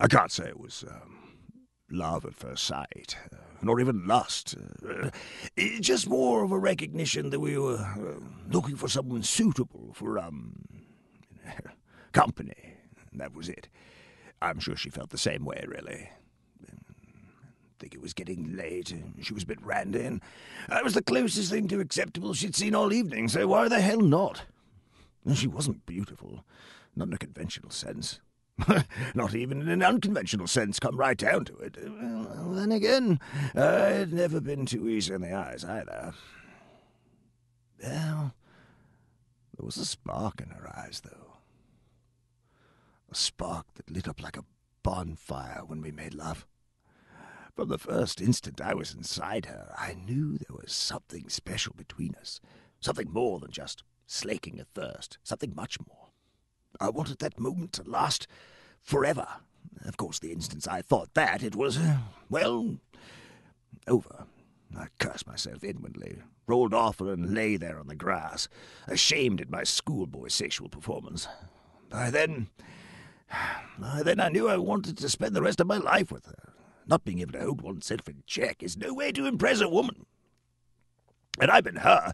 I can't say it was love at first sight, nor even lust. Just more of a recognition that we were looking for someone suitable for, company. That was it. I'm sure she felt the same way, really. I think it was getting late, and she was a bit randy, and I was the closest thing to acceptable she'd seen all evening, so why the hell not? And she wasn't beautiful, not in a conventional sense. Not even in an unconventional sense, come right down to it. Well, then again, I'd never been too easy in the eyes, either. Well, there was a spark in her eyes, though. A spark that lit up like a bonfire when we made love. From the first instant I was inside her, I knew there was something special between us. Something more than just slaking a thirst. Something much more. I wanted that moment to last forever. Of course, the instant I thought that, it was, well, over. I cursed myself inwardly, rolled off her and lay there on the grass, ashamed at my schoolboy sexual performance. By then I knew I wanted to spend the rest of my life with her. Not being able to hold oneself in check is no way to impress a woman. Had I been her,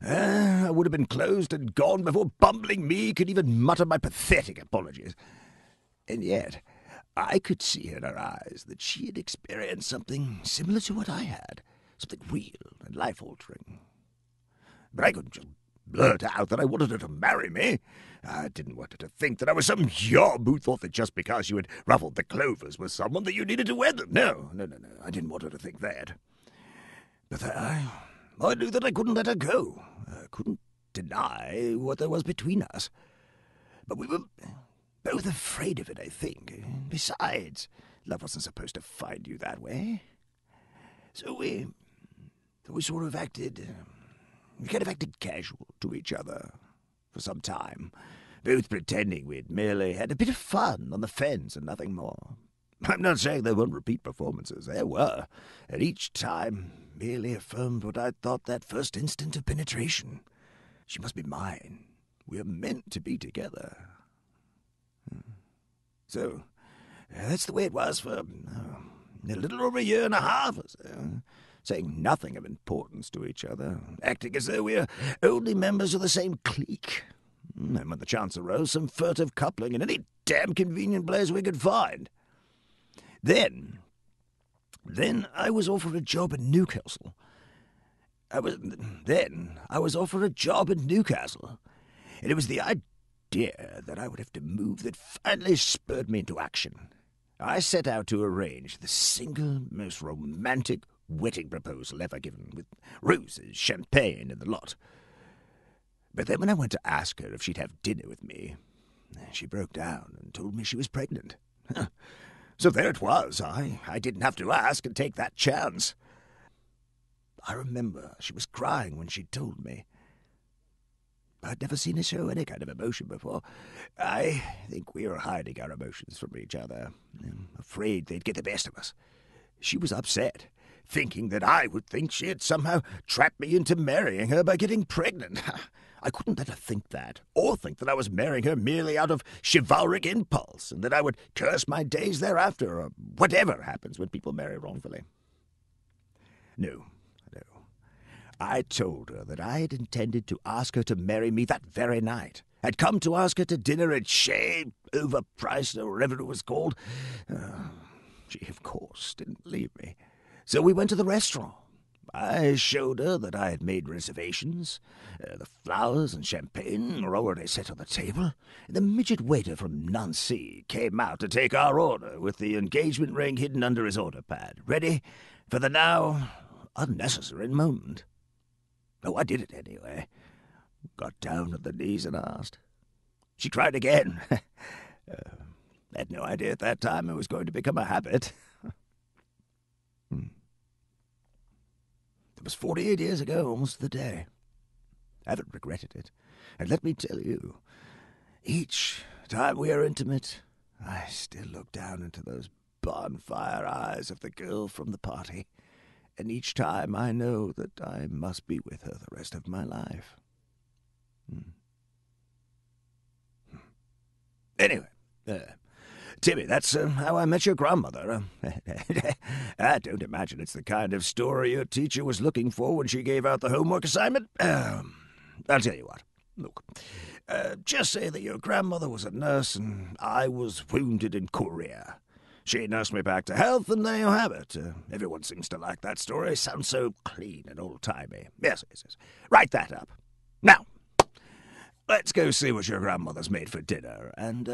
I would have been closed and gone before bumbling me could even mutter my pathetic apologies. And yet, I could see in her eyes that she had experienced something similar to what I had, something real and life-altering. But I couldn't just blurt out that I wanted her to marry me. I didn't want her to think that I was some yob who thought that just because you had ruffled the clovers with someone that you needed to wed them. No, I didn't want her to think that. But I knew that I couldn't let her go. I couldn't deny what there was between us. But we were both afraid of it, I think. Besides, love wasn't supposed to find you that way. So we sort of acted, we kind of acted casual to each other for some time, both pretending we'd merely had a bit of fun on the fence and nothing more. I'm not saying there weren't repeat performances. There were, and each time merely affirmed what I thought that first instant of penetration. She must be mine. We are meant to be together. So, that's the way it was for a little over a year and a half or so, saying nothing of importance to each other, acting as though we were only members of the same clique. And when the chance arose, some furtive coupling in any damn convenient place we could find. Then I was offered a job in Newcastle. I was offered a job in Newcastle, and it was the idea that I would have to move that finally spurred me into action. I set out to arrange the single most romantic wedding proposal ever given, with roses, champagne, and the lot. But then when I went to ask her if she'd have dinner with me, she broke down and told me she was pregnant. So there it was. I didn't have to ask and take that chance. I remember she was crying when she told me. I'd never seen her show any kind of emotion before. I think we were hiding our emotions from each other, afraid they'd get the best of us. She was upset, thinking that I would think she had somehow trapped me into marrying her by getting pregnant. I couldn't let her think that, or think that I was marrying her merely out of chivalric impulse, and that I would curse my days thereafter, or whatever happens when people marry wrongfully. No. I told her that I had intended to ask her to marry me that very night. I'd come to ask her to dinner at Chez, overpriced, or whatever it was called. She, of course, didn't believe me. So we went to the restaurant. I showed her that I had made reservations. The flowers and champagne were already set on the table. The midget waiter from Nancy came out to take our order with the engagement ring hidden under his order pad, ready for the now unnecessary moment. Oh, I did it anyway. Got down on the knees and asked. She cried again. Had no idea at that time it was going to become a habit. It was 48 years ago, almost to the day. I haven't regretted it. And let me tell you, each time we are intimate, I still look down into those bonfire eyes of the girl from the party. And each time I know that I must be with her the rest of my life. Anyway, Timmy, that's how I met your grandmother. I don't imagine it's the kind of story your teacher was looking for when she gave out the homework assignment. I'll tell you what. Look, just say that your grandmother was a nurse and I was wounded in Korea. She nursed me back to health, and there you have it. Everyone seems to like that story. Sounds so clean and old-timey. Yes. Write that up. Now, let's go see what your grandmother's made for dinner, and